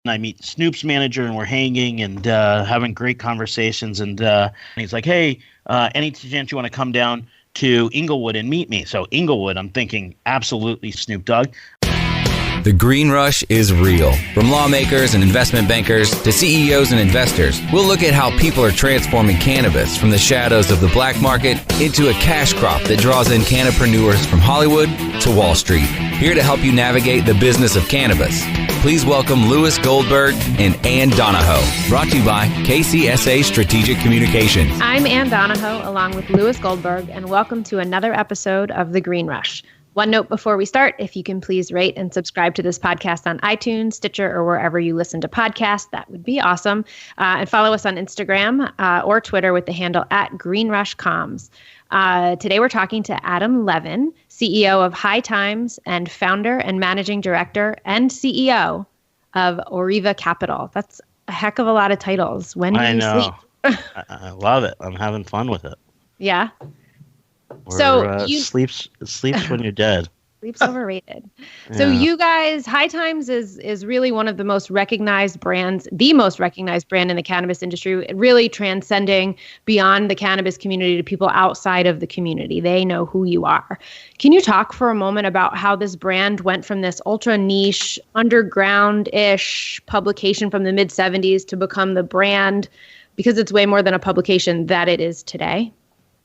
I meet Snoop's manager, and we're hanging and having great conversations. And he's like, "Hey, any chance you want to come down to Inglewood and meet me?" So Inglewood, I'm thinking absolutely Snoop Dogg. The green rush is real. From lawmakers and investment bankers to CEOs and investors, we'll look at how people are transforming cannabis from the shadows of the black market into a cash crop that draws in cannapreneurs from Hollywood to Wall Street. Here to help you navigate the business of cannabis, please welcome Louis Goldberg and Ann Donahoe. Brought to you by KCSA Strategic Communications. I'm Ann Donahoe along with Louis Goldberg, and welcome to another episode of The Green Rush. One note before we start, if you can please rate and subscribe to this podcast on iTunes, Stitcher, or wherever you listen to podcasts, that would be awesome. And follow us on Instagram or Twitter with the handle @GreenRushComms. Today we're talking to Adam Levin, CEO of High Times and founder and managing director and CEO of Oreva Capital. That's a heck of a lot of titles. When do you sleep? I love it. I'm having fun with it. Yeah. So sleeps when you're dead. Sleep's overrated. So you guys, High Times is really one of the most recognized brands, the most recognized brand in the cannabis industry, really transcending beyond the cannabis community to people outside of the community. They know who you are. Can you talk for a moment about how this brand went from this ultra niche, underground-ish publication from the mid-'70s to become the brand, because it's way more than a publication, that it is today?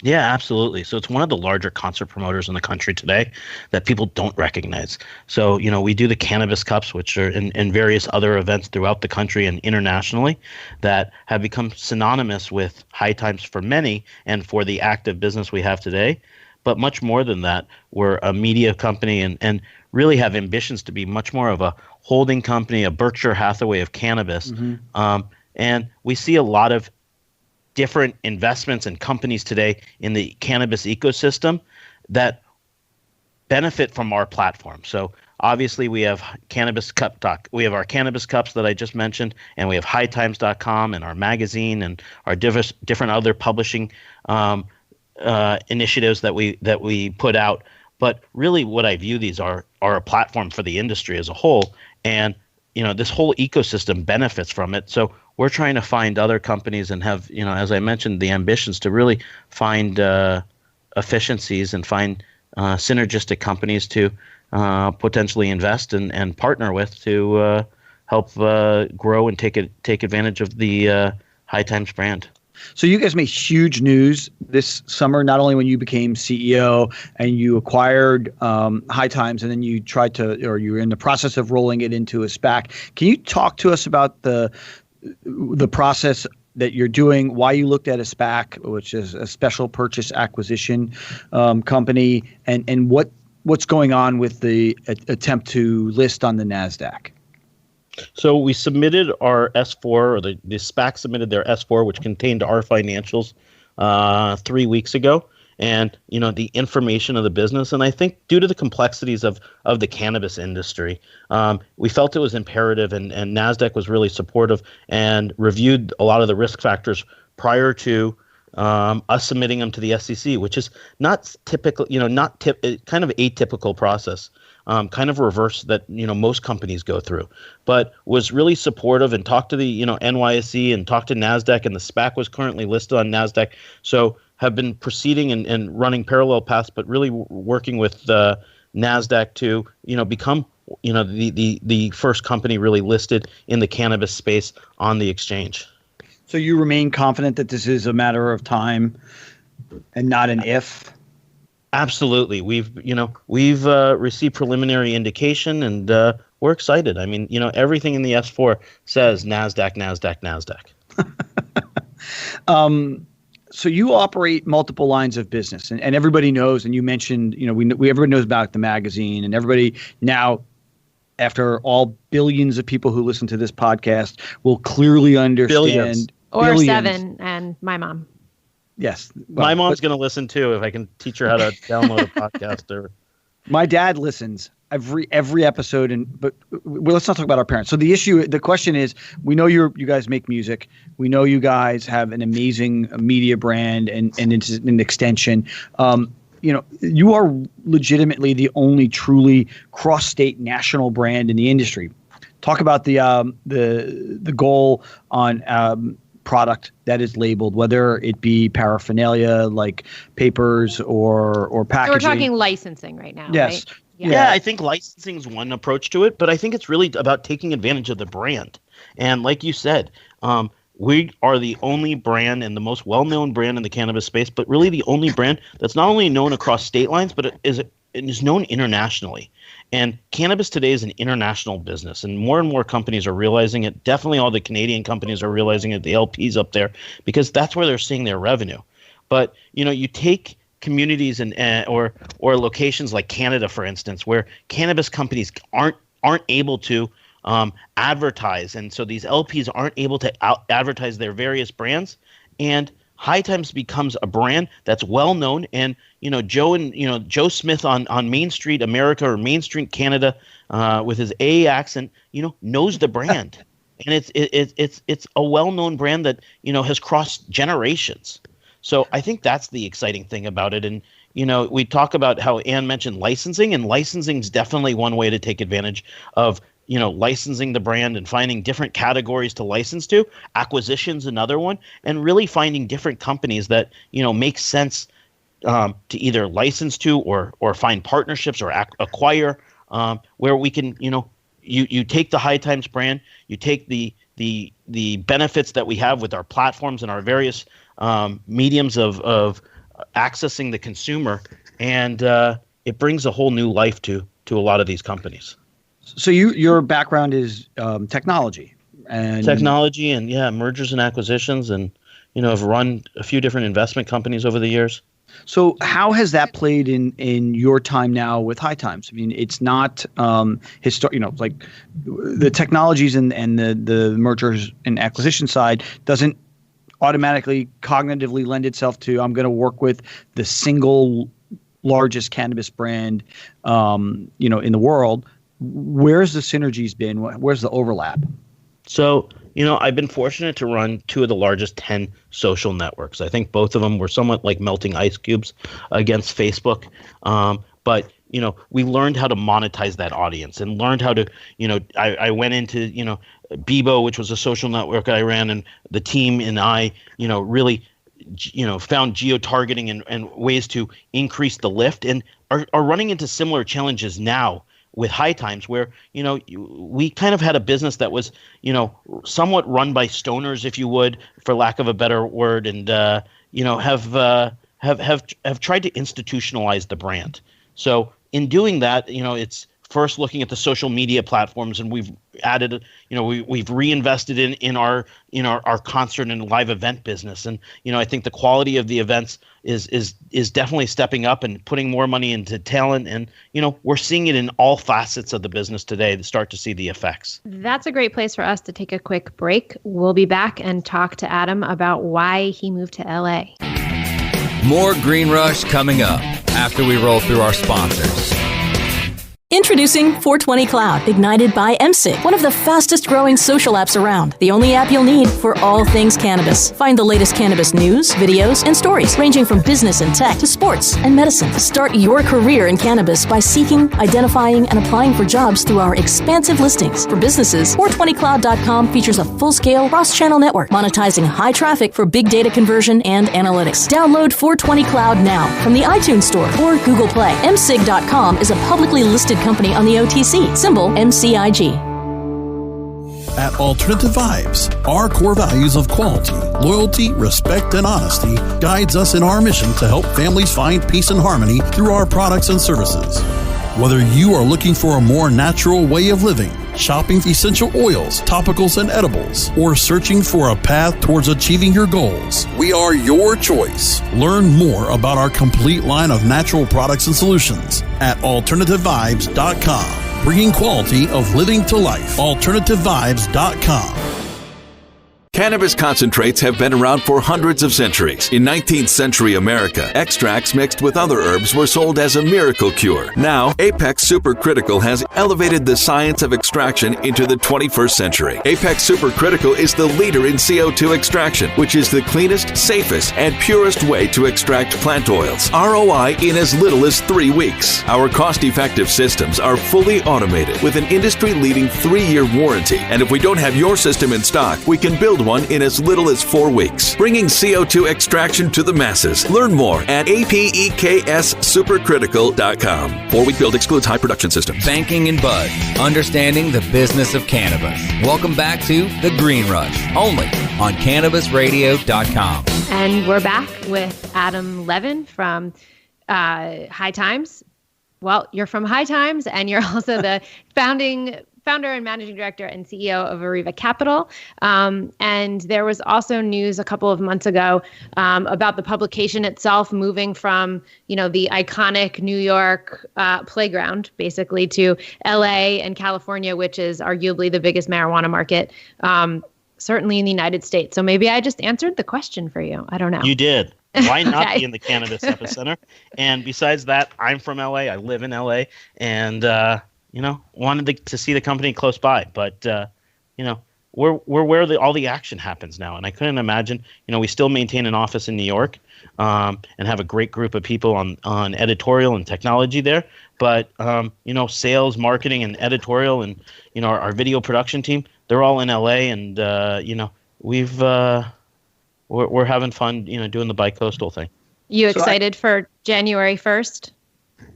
Yeah, absolutely. So it's one of the larger concert promoters in the country today that people don't recognize. So, we do the Cannabis Cups, which are in various other events throughout the country and internationally that have become synonymous with High Times for many and for the active business we have today. But much more than that, we're a media company and really have ambitions to be much more of a holding company, a Berkshire Hathaway of cannabis. Mm-hmm. And we see a lot of different investments and companies today in the cannabis ecosystem that benefit from our platform. So obviously we have Cannabis Cup Talk. We have our Cannabis Cups that I just mentioned, and we have hightimes.com and our magazine and our different other publishing initiatives that we put out. But really what I view these are a platform for the industry as a whole. And this whole ecosystem benefits from it. So we're trying to find other companies and have, as I mentioned, the ambitions to really find efficiencies and find synergistic companies to potentially invest and partner with to help grow and take advantage of the High Times brand. So you guys made huge news this summer, not only when you became CEO and you acquired High Times, and then you you were in the process of rolling it into a SPAC. Can you talk to us about the process that you're doing, why you looked at a SPAC, which is a special purchase acquisition company, and what's going on with the attempt to list on the NASDAQ? So we submitted our S4, or the SPAC submitted their S4, which contained our financials 3 weeks ago, and the information of the business. And I think due to the complexities of the cannabis industry, we felt it was imperative, and NASDAQ was really supportive and reviewed a lot of the risk factors prior to us submitting them to the SEC, which is not typical, kind of atypical process. Kind of reverse that most companies go through, but was really supportive and talked to the NYSE and talked to NASDAQ, and the SPAC was currently listed on NASDAQ. So have been proceeding and running parallel paths, but really working with NASDAQ to become the first company really listed in the cannabis space on the exchange. So you remain confident that this is a matter of time and not an if? Absolutely. We've received preliminary indication, and we're excited. I mean, everything in the S4 says NASDAQ, NASDAQ, NASDAQ. So you operate multiple lines of business, and everybody knows, and you mentioned, everybody knows about the magazine, and everybody now, after all billions of people who listen to this podcast, will clearly understand. Billions. Or 7, and my mom. Yes. Well, my mom's going to listen too if I can teach her how to download a podcast. My dad listens every episode, but let's not talk about our parents. So the question is, we know you guys make music. We know you guys have an amazing media brand and it's an extension. You are legitimately the only truly cross-state national brand in the industry. Talk about the goal on product that is labeled, whether it be paraphernalia like papers or packaging. So we're talking licensing right now, yes. right? Yeah, I think licensing is one approach to it, but I think it's really about taking advantage of the brand. And like you said, we are the only brand and the most well-known brand in the cannabis space, but really the only brand that's not only known across state lines, but it is known internationally. And cannabis today is an international business, and more companies are realizing it. Definitely all the Canadian companies are realizing it, the LPs up there, because that's where they're seeing their revenue. But, you take communities or locations like Canada, for instance, where cannabis companies aren't able to advertise, and so these LPs aren't able to advertise their various brands, and High Times becomes a brand that's well known, and Joe Smith on Main Street America or Main Street Canada with his A accent, knows the brand, and it's a well known brand that has crossed generations. So I think that's the exciting thing about it. And, we talk about how Ann mentioned licensing, and licensing is definitely one way to take advantage of, licensing the brand and finding different categories to license to. Acquisition's another one, and really finding different companies that, make sense to either license to or find partnerships or acquire, where we can, you take the High Times brand, you take the benefits that we have with our platforms and our various mediums of accessing the consumer, and it brings a whole new life to a lot of these companies. So your background is technology and mergers and acquisitions, and I've run a few different investment companies over the years. So how has that played in your time now with High Times? I mean, it's not like the technologies and the mergers and acquisition side doesn't automatically cognitively lend itself to, I'm going to work with the single largest cannabis brand, in the world. Where's the synergies been? Where's the overlap? So, I've been fortunate to run two of the largest 10 social networks. I think both of them were somewhat like melting ice cubes against Facebook. But, we learned how to monetize that audience and learned how to, I went into, Bebo, which was a social network I ran, and the team and I, really, found geo-targeting and ways to increase the lift, and are running into similar challenges now with High Times, where we kind of had a business that was somewhat run by stoners, if you would, for lack of a better word, and have tried to institutionalize the brand. So in doing that, it's first looking at the social media platforms, and we've added, we've reinvested in our concert and live event business, and I think the quality of the events is definitely stepping up and putting more money into talent, and we're seeing it in all facets of the business today to start to see the effects. That's a great place for us to take a quick break. We'll be back and talk to Adam about why he moved to LA. More Green Rush coming up after we roll through our sponsors. Introducing 420 Cloud, ignited by MSIG, one of the fastest growing social apps around. The only app you'll need for all things cannabis. Find the latest cannabis news, videos, and stories, ranging from business and tech to sports and medicine. Start your career in cannabis by seeking, identifying, and applying for jobs through our expansive listings. For businesses, 420cloud.com features a full-scale cross-channel network, monetizing high traffic for big data conversion and analytics. Download 420 Cloud now from the iTunes Store or Google Play. MSIG.com is a publicly listed company on the OTC, symbol MCIG. At Alternative Vibes, our core values of quality, loyalty, respect, and honesty guides us in our mission to help families find peace and harmony through our products and services. Whether you are looking for a more natural way of living, shopping essential oils, topicals, and edibles, or searching for a path towards achieving your goals, we are your choice. Learn more about our complete line of natural products and solutions at AlternativeVibes.com. Bringing quality of living to life. AlternativeVibes.com. Cannabis concentrates have been around for hundreds of centuries. In 19th century America, extracts mixed with other herbs were sold as a miracle cure. Now, Apex Supercritical has elevated the science of extraction into the 21st century. Apex Supercritical is the leader in CO2 extraction, which is the cleanest, safest, and purest way to extract plant oils. ROI in as little as 3 weeks. Our cost-effective systems are fully automated with an industry-leading 3-year warranty. And if we don't have your system in stock, we can build one in as little as 4 weeks, bringing CO2 extraction to the masses. Learn more at apexsupercritical.com. 4-week build excludes high production systems. Banking and Buzz, understanding the business of cannabis. Welcome back to The Green Rush, only on CannabisRadio.com. And we're back with Adam Levin from High Times. Well, you're from High Times, and you're also the founder and managing director and CEO of Oreva Capital. And there was also news a couple of months ago about the publication itself moving from, the iconic New York playground, basically, to LA and California, which is arguably the biggest marijuana market, certainly in the United States. So maybe I just answered the question for you. I don't know. You did. Why not Okay. be in the cannabis epicenter? And besides that, I'm from LA. I live in LA, and wanted to see the company close by, but we're where all the action happens now. And I couldn't imagine, we still maintain an office in New York, and have a great group of people on editorial and technology there. But sales, marketing, and editorial, and our video production team, they're all in LA, and we're having fun, doing the bi-coastal thing. You excited for January 1st?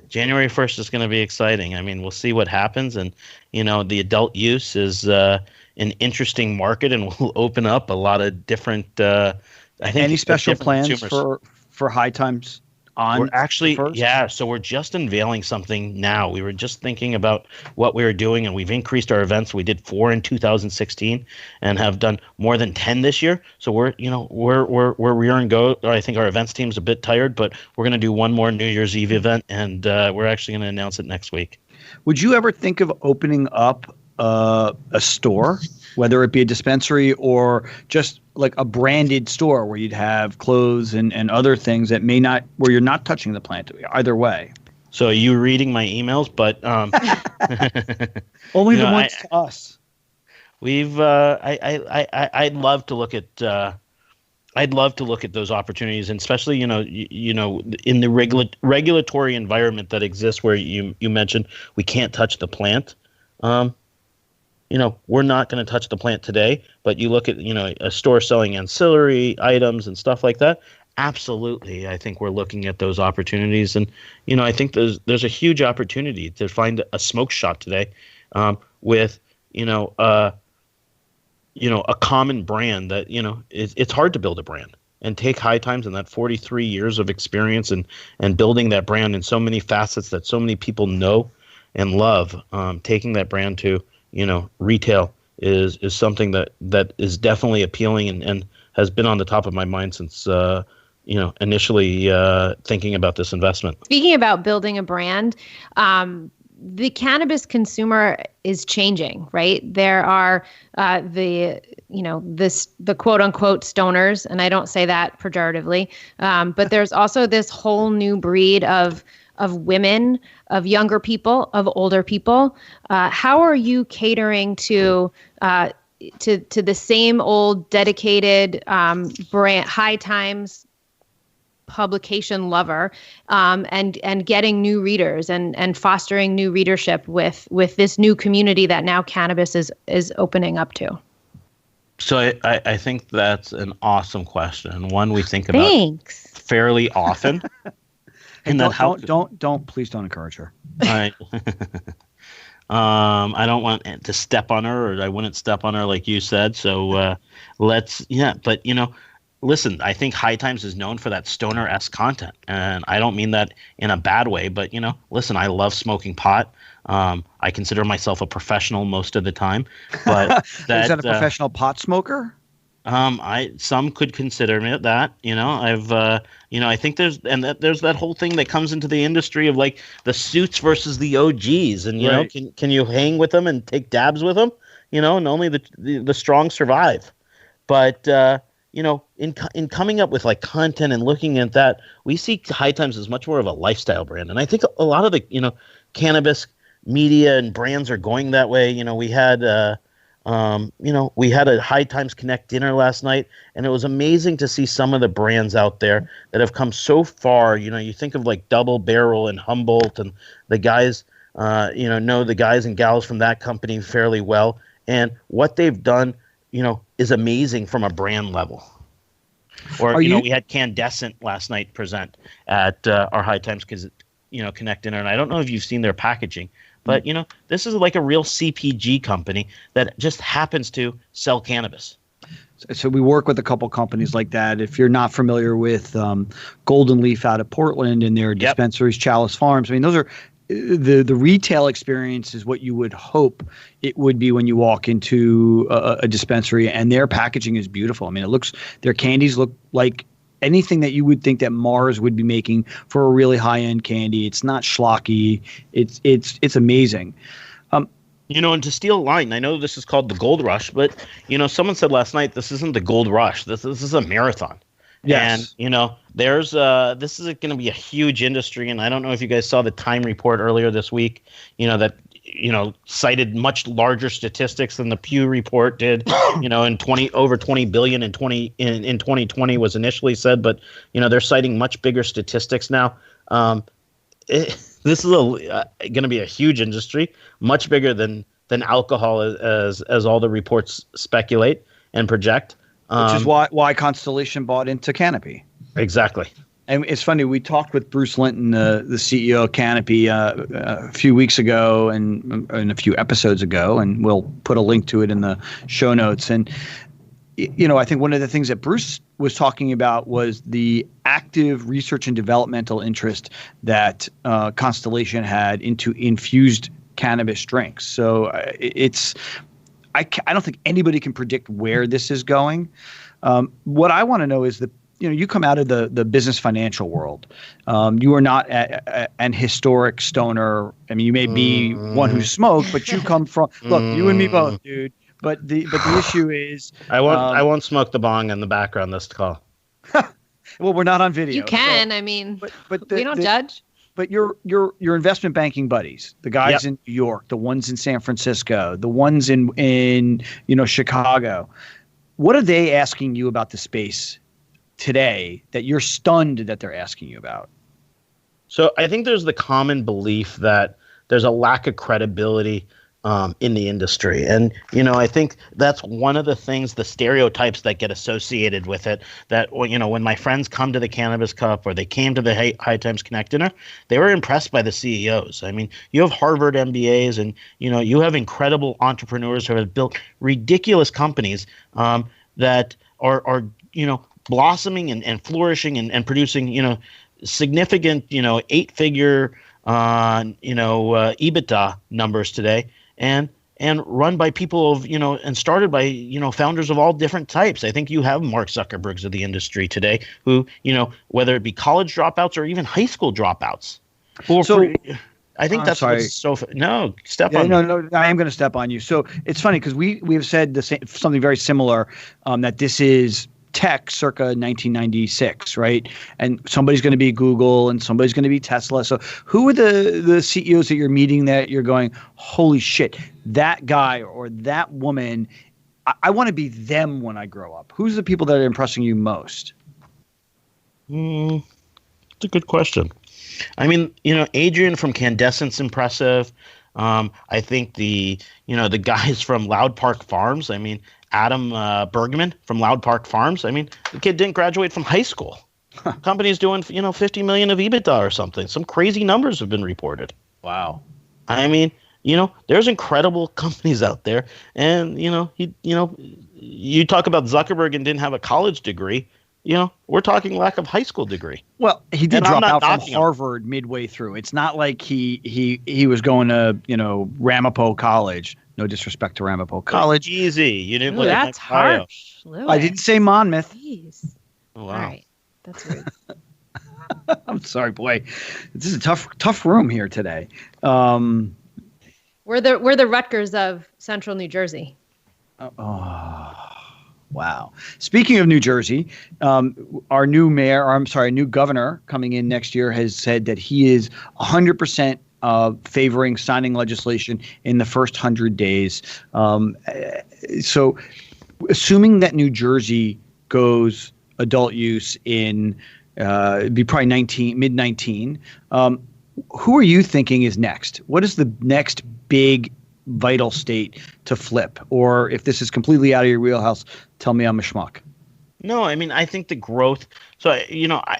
January 1st is going to be exciting. I mean, we'll see what happens. And, the adult use is an interesting market, and will open up a lot of different, Any special plans consumers. for High Times on? We're actually, first? so we're just unveiling something now. We were just thinking about what we were doing, and we've increased our events. We did 4 in 2016 and have done more than 10 this year. So we're rearing go. I think our events team's a bit tired, but we're going to do one more New Year's Eve event, and we're actually going to announce it next week. Would you ever think of opening up a store, whether it be a dispensary or just like a branded store where you'd have clothes and other things that where you're not touching the plant either way? So are you reading my emails? But only the ones to us. We've I'd love to look at those opportunities, and especially in the regulatory environment that exists, where you mentioned we can't touch the plant. We're not going to touch the plant today, but you look at, a store selling ancillary items and stuff like that. Absolutely. I think we're looking at those opportunities. And, I think there's a huge opportunity to find a smoke shop today, with, a common brand that, it's hard to build a brand. And take High Times and that 43 years of experience and building that brand in so many facets that so many people know and love, taking that brand to, retail is something that is definitely appealing and has been on the top of my mind since, initially thinking about this investment. Speaking about building a brand, the cannabis consumer is changing, right? There are the quote unquote stoners, and I don't say that pejoratively, but there's also this whole new breed of women, of younger people, of older people. How are you catering to the same old dedicated brand, High Times publication lover, and getting new readers and fostering new readership with this new community that now cannabis is opening up to? So I think that's an awesome question, and one we think about fairly often. Hey, please don't encourage her. I don't want to step on her, or I wouldn't step on her like you said. So but listen, I think High Times is known for that stoner-esque content, and I don't mean that in a bad way, but listen, I love smoking pot. I consider myself a professional most of the time, but is that a professional pot smoker? Some could consider me that, I think there's that whole thing that comes into the industry of like the suits versus the OGs, and right. Can you hang with them and take dabs with them, and only the strong survive. But in coming up with like content and looking at that, we see High Times as much more of a lifestyle brand, and I think a lot of the cannabis media and brands are going that way. We had we had a High Times Connect dinner last night, and it was amazing to see some of the brands out there that have come so far. You think of like Double Barrel and Humboldt, and the guys, know the guys and gals from that company fairly well, and what they've done, is amazing from a brand level. Or we had Candescent last night present at our High Times Connect dinner, and I don't know if you've seen their packaging. But, this is like a real CPG company that just happens to sell cannabis. So we work with a couple companies like that. If you're not familiar with Golden Leaf out of Portland and their dispensaries, Chalice Farms, I mean, those are the retail experience is what you would hope it would be when you walk into a dispensary, and their packaging is beautiful. I mean, their candies look like anything that you would think that Mars would be making for a really high-end candy. It's not schlocky. It's amazing. And to steal a line, I know this is called the Gold Rush, but someone said last night this isn't the Gold Rush. This is a marathon. Yes. And there's this is going to be a huge industry, and I don't know if you guys saw the Time report earlier this week. That cited much larger statistics than the Pew report did. In over 20 billion in 2020 was initially said, but they're citing much bigger statistics now. This is going to be a huge industry, much bigger than alcohol as all the reports speculate and project. Which is why Constellation bought into Canopy. Exactly. And it's funny, we talked with Bruce Linton, the CEO of Canopy, a few weeks ago and a few episodes ago, and we'll put a link to it in the show notes. And, I think one of the things that Bruce was talking about was the active research and developmental interest that Constellation had into infused cannabis drinks. So I don't think anybody can predict where this is going. What I want to know is you come out of the business financial world. You are not an historic stoner. I mean, you may be one who smoked, but you come from. Look, you and me both, dude. But the issue is, I won't smoke the bong in the background this call. Well, we're not on video. You can. So, but we don't judge. But your investment banking buddies, the guys in New York, the ones in San Francisco, the ones in Chicago, what are they asking you about the space today that you're stunned that they're asking you about? So I think there's the common belief that there's a lack of credibility in the industry. And, I think that's one of the things, the stereotypes that get associated with it, that, when my friends come to the Cannabis Cup or they came to the High Times Connect dinner, they were impressed by the CEOs. I mean, you have Harvard MBAs and, you have incredible entrepreneurs who have built ridiculous companies that are blossoming and flourishing and producing, significant, 8-figure, EBITDA numbers today. And run by people of, and started by, founders of all different types. I think you have Mark Zuckerbergs of the industry today who, whether it be college dropouts or even high school dropouts. I think that's so. No, step on. No, I am going to step on you. So it's funny because we have said something very similar, that this is tech circa 1996, right? And somebody's going to be Google and somebody's going to be Tesla. So who are the CEOs that you're meeting that you're going, holy shit, that guy or that woman, I want to be them when I grow up? Who's the people that are impressing you most? It's a good question. I mean, Adrian from Candescent's impressive. I think the guys from Loud Park Farms. I mean, Adam Bergman from Loud Park Farms. I mean, the kid didn't graduate from high school. Company's doing, 50 million of EBITDA or something. Some crazy numbers have been reported. Wow. I mean, there's incredible companies out there. And, you talk about Zuckerberg and didn't have a college degree. We're talking lack of high school degree. Well, he did drop out from Harvard midway through. It's not like he was going to, Ramapo College. No disrespect to Ramapo College. Easy. You didn't. That's harsh. I didn't say Monmouth. Jeez. Oh, wow. All right. That's rude. I'm sorry, boy. This is a tough room here today. We're the Rutgers of Central New Jersey. Wow. Speaking of New Jersey, our new new governor coming in next year has said that he is 100% favoring signing legislation in the first 100 days. So assuming that New Jersey goes adult use in it'd be probably mid-19, who are you thinking is next? What is the next big vital state to flip? Or if this is completely out of your wheelhouse, tell me I'm a schmuck. No, I mean, I think the growth. So,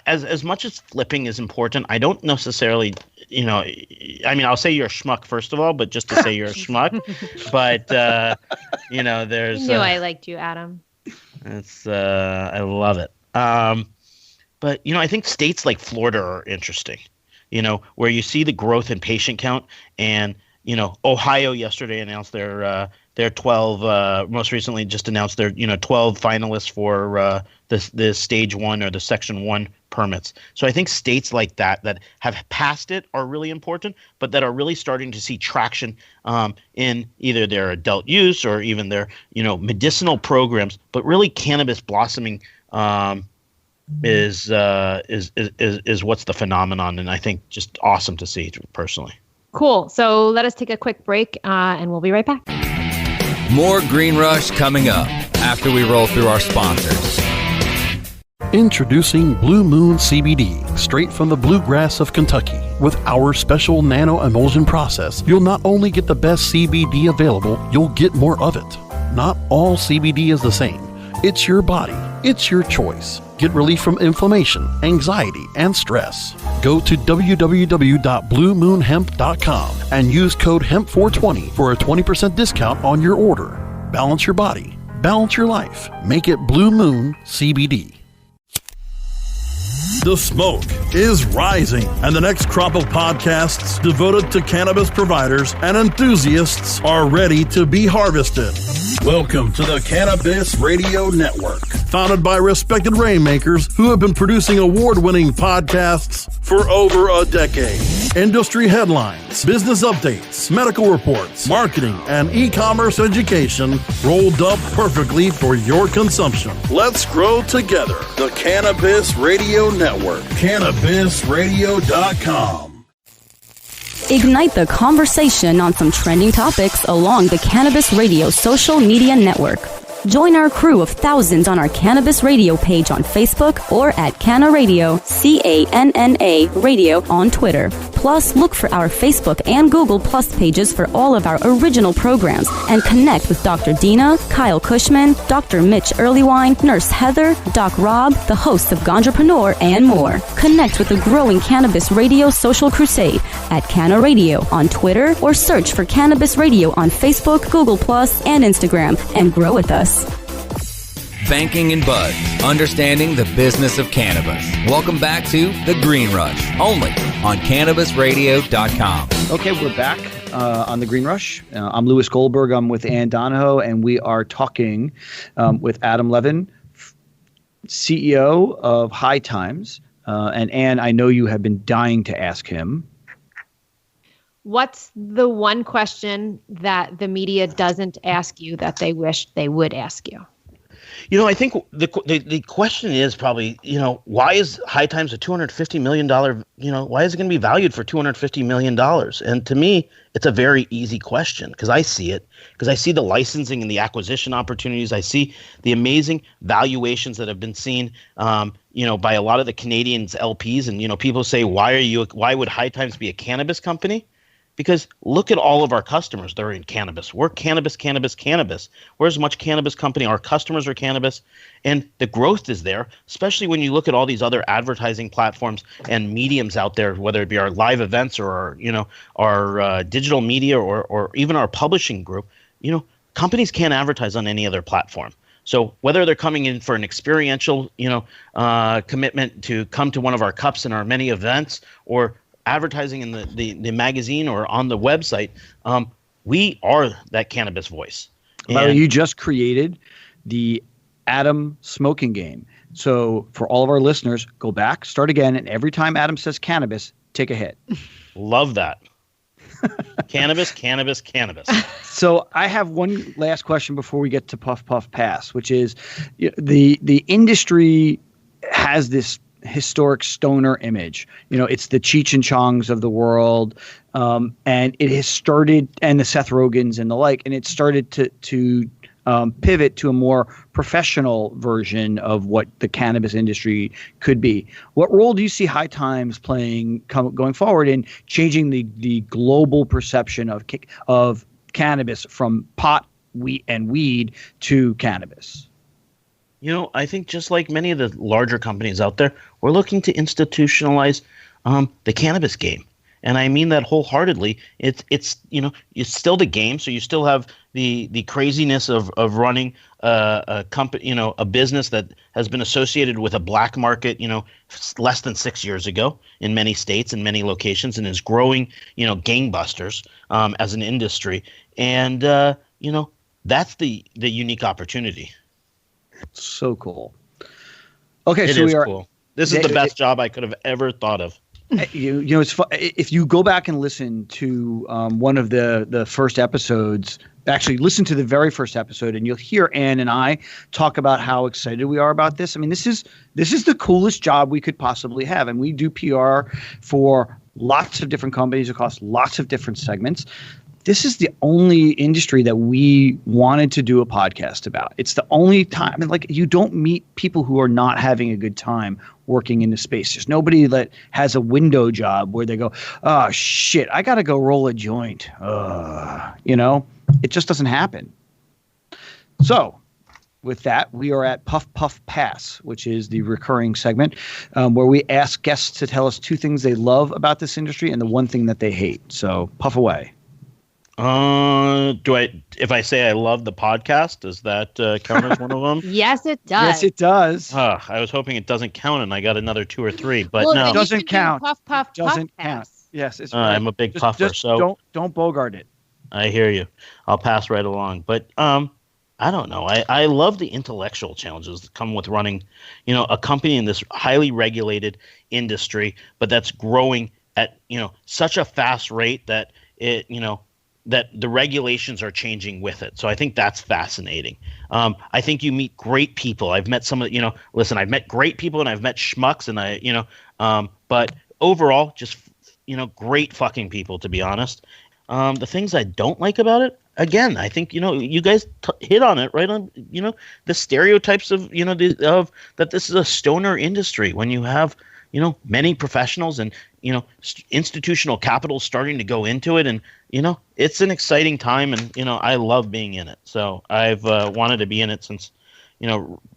as much as flipping is important, I don't necessarily, I mean, I'll say you're a schmuck, first of all, but just to say you're a schmuck. But, there's. You knew I liked you, Adam. It's, I love it. But, I think states like Florida are interesting, where you see the growth in patient count. And, Ohio yesterday announced their 12, most recently just announced their, 12 finalists for the stage 1 or the section 1 permits. So I think states like that have passed it are really important, but that are really starting to see traction in either their adult use or even their, medicinal programs, but really cannabis blossoming is what's the phenomenon. And I think just awesome to see personally. Cool. So let us take a quick break and we'll be right back. More Green Rush coming up after we roll through our sponsors. Introducing Blue Moon CBD, straight from the bluegrass of Kentucky. With our special nano emulsion process, you'll not only get the best CBD available, you'll get more of it. Not all CBD is the same. It's your body. It's your choice. Get relief from inflammation, anxiety, and stress. Go to www.bluemoonhemp.com and use code HEMP420 for a 20% discount on your order. Balance your body. Balance your life. Make it Blue Moon CBD. The smoke is rising, and the next crop of podcasts devoted to cannabis providers and enthusiasts are ready to be harvested. Welcome to the Cannabis Radio Network, founded by respected rainmakers who have been producing award-winning podcasts for over a decade. Industry headlines, business updates, medical reports, marketing, and e-commerce education rolled up perfectly for your consumption. Let's grow together. The Cannabis Radio Network. CannabisRadio.com. Ignite the conversation on some trending topics along the Cannabis Radio social media network. Join our crew of thousands on our Cannabis Radio page on Facebook or at Canna Radio, CANNA Radio on Twitter. Plus, look for our Facebook and Google Plus pages for all of our original programs and connect with Dr. Dina, Kyle Cushman, Dr. Mitch Earlywine, Nurse Heather, Doc Rob, the hosts of Ganjapreneur, and more. Connect with the growing Cannabis Radio social crusade at Canna Radio on Twitter or search for Cannabis Radio on Facebook, Google Plus, and Instagram and grow with us. Banking and Buzz, understanding the business of cannabis. Welcome back to The Green Rush, only on CannabisRadio.com. Okay, we're back on The Green Rush. I'm Louis Goldberg. I'm with Ann Donahoe, and we are talking with Adam Levin, CEO of High Times. And Ann, I know you have been dying to ask him. What's the one question that the media doesn't ask you that they wish they would ask you? I think the question is probably, why is High Times a $250 million, why is it going to be valued for $250 million? And to me, it's a very easy question because I see it, because I see the licensing and the acquisition opportunities. I see the amazing valuations that have been seen, by a lot of the Canadians LPs. And, people say, why would High Times be a cannabis company? Because look at all of our customers that are in cannabis. We're cannabis. We're as much cannabis company. Our customers are cannabis. And the growth is there, especially when you look at all these other advertising platforms and mediums out there, whether it be our live events or our digital media or even our publishing group. Companies can't advertise on any other platform. So whether they're coming in for an experiential, commitment to come to one of our cups and our many events, or advertising in the magazine or on the website, we are that cannabis voice. Well, you just created the Adam smoking game. So for all of our listeners, go back, start again, and every time Adam says cannabis, take a hit. Love that. Cannabis, cannabis, cannabis. So I have one last question before we get to Puff Puff Pass, which is the industry has this historic stoner image. It's the Cheech and Chongs of the world, and it has started, and the Seth Rogans and the like, and it started to pivot to a more professional version of what the cannabis industry could be. What role do you see High Times playing going forward in changing the global perception of cannabis from pot, wheat, and weed to cannabis? I think just like many of the larger companies out there, we're looking to institutionalize the cannabis game. And I mean that wholeheartedly. It's still the game. So you still have the craziness of running a company, a business that has been associated with a black market, less than 6 years ago in many states and many locations, and is growing, gangbusters as an industry. And that's the unique opportunity. So cool. Okay, it so is cool. This is the best job I could have ever thought of. It's fun. If you go back and listen to one of the first episodes, actually listen to the very first episode, and you'll hear Ann and I talk about how excited we are about this. I mean, this is the coolest job we could possibly have, and we do PR for lots of different companies across lots of different segments. This is the only industry that we wanted to do a podcast about. It's the only time, I mean, like, you don't meet people who are not having a good time working in the space. There's nobody that has a window job where they go, oh shit, I got to go roll a joint. It just doesn't happen. So with that, we are at Puff Puff Pass, which is the recurring segment where we ask guests to tell us 2 things they love about this industry and the 1 thing that they hate. So puff away. If I say I love the podcast, does that count as one of them? Yes, it does. Yes, it does. I was hoping it doesn't count, and I got another 2 or 3, but well, no, it doesn't count. Puff Puff Doesn't Puff count. Pass. Yes, it's I'm a big puffer, so don't bogart it. I hear you. I'll pass right along, but I don't know. I love the intellectual challenges that come with running, a company in this highly regulated industry, but that's growing at such a fast rate that it that the regulations are changing with it. So I think that's fascinating. I think you meet great people. I've met some of, I've met great people and I've met schmucks and but overall, just, great fucking people, to be honest. The things I don't like about it, again, I think, you guys hit on it right on, the stereotypes of, of that this is a stoner industry when you have, many professionals and, institutional capital starting to go into it. And, it's an exciting time and, I love being in it. So I've wanted to be in it since,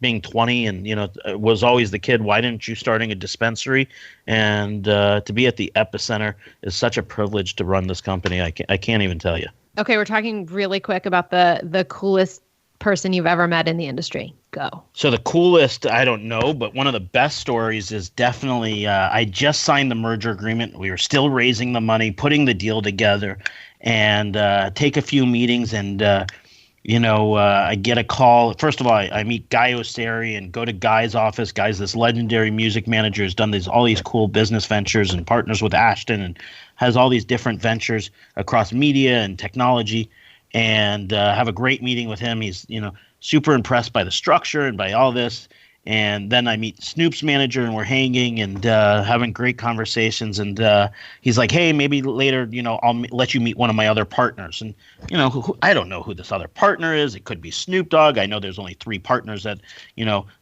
being 20 and, was always the kid. Why didn't you starting a dispensary? And to be at the epicenter is such a privilege to run this company. I can't even tell you. Okay, we're talking really quick about the coolest person you've ever met in the industry. Go. So the coolest, I don't know, but one of the best stories is definitely I just signed the merger agreement. We were still raising the money, putting the deal together, and take a few meetings. And, I get a call. First of all, I meet Guy Osseri and go to Guy's office. Guy's this legendary music manager, has done all these cool business ventures and partners with Ashton and has all these different ventures across media and technology. And have a great meeting with him. He's, super impressed by the structure and by all this. And then I meet Snoop's manager and we're hanging and having great conversations. And he's like, hey, maybe later, I'll let you meet one of my other partners. And, I don't know who this other partner is. It could be Snoop Dogg. I know there's only 3 partners that,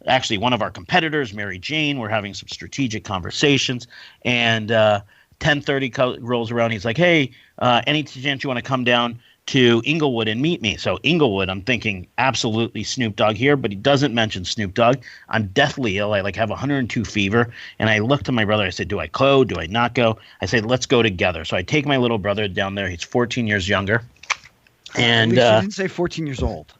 actually one of our competitors, Mary Jane, we're having some strategic conversations. And 10:30 rolls around. He's like, hey, any chance you want to come down to Inglewood and meet me? So Inglewood, I'm thinking absolutely Snoop Dogg here, but he doesn't mention Snoop Dogg. I'm deathly ill. I have 102 fever. And I looked to my brother. I said, do I go? Do I not go? I said, let's go together. So I take my little brother down there. He's 14 years younger. And you didn't say 14 years old.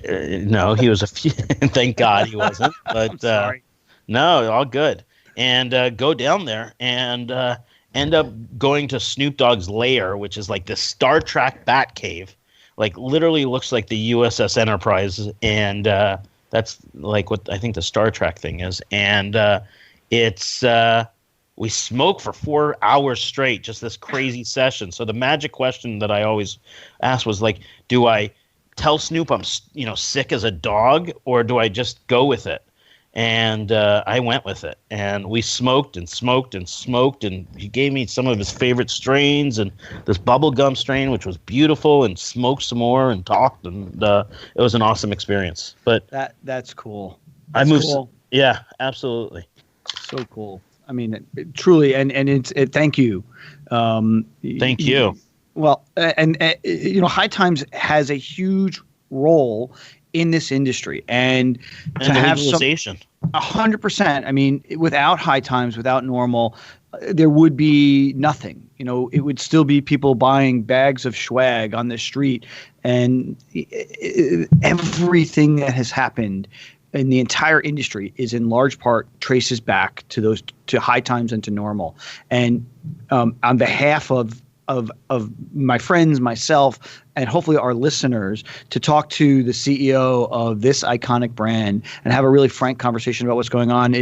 No, he was a few. Thank God he wasn't. But sorry. No, all good. And go down there and end up going to Snoop Dogg's lair, which is like this Star Trek bat cave, like literally looks like the USS Enterprise. And that's like what I think the Star Trek thing is. And it's we smoked for 4 hours straight, just this crazy session. So the magic question that I always asked was like, do I tell Snoop I'm sick as a dog, or do I just go with it? And I went with it, and we smoked and smoked and smoked, and he gave me some of his favorite strains, and this bubblegum strain, which was beautiful, and smoked some more and talked, and it was an awesome experience. But that's cool. Cool. Yeah, absolutely. So cool. I mean, truly, and thank you. Thank you. Well, and High Times has a huge role in this industry, and to have legalization. 100%. I mean, without High Times, without NORML, there would be nothing. It would still be people buying bags of swag on the street, and everything that has happened in the entire industry is in large part traces back to High Times and to NORML. And on behalf of my friends, myself, and hopefully our listeners, to talk to the CEO of this iconic brand and have a really frank conversation about what's going on,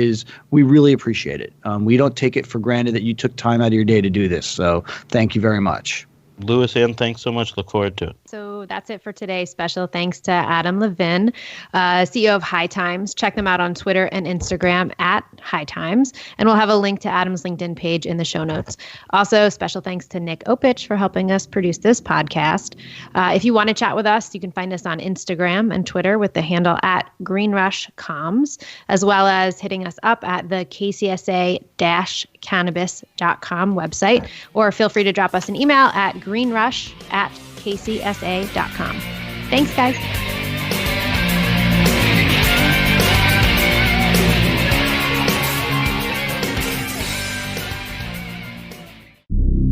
we really appreciate it. We don't take it for granted that you took time out of your day to do this. So thank you very much. Lewis, Ann, thanks so much. Look forward to it. So that's it for today. Special thanks to Adam Levin, CEO of High Times. Check them out on Twitter and Instagram at High Times. And we'll have a link to Adam's LinkedIn page in the show notes. Also, special thanks to Nick Opich for helping us produce this podcast. If you want to chat with us, you can find us on Instagram and Twitter with the handle at GreenRushComms, as well as hitting us up at the KCSA-cannabis.com website, or feel free to drop us an email at greenrush@kcsa.com. Thanks, guys.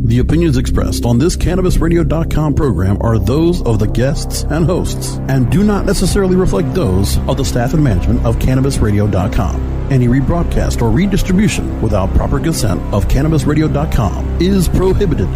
The opinions expressed on this CannabisRadio.com program are those of the guests and hosts and do not necessarily reflect those of the staff and management of CannabisRadio.com. Any rebroadcast or redistribution without proper consent of CannabisRadio.com is prohibited.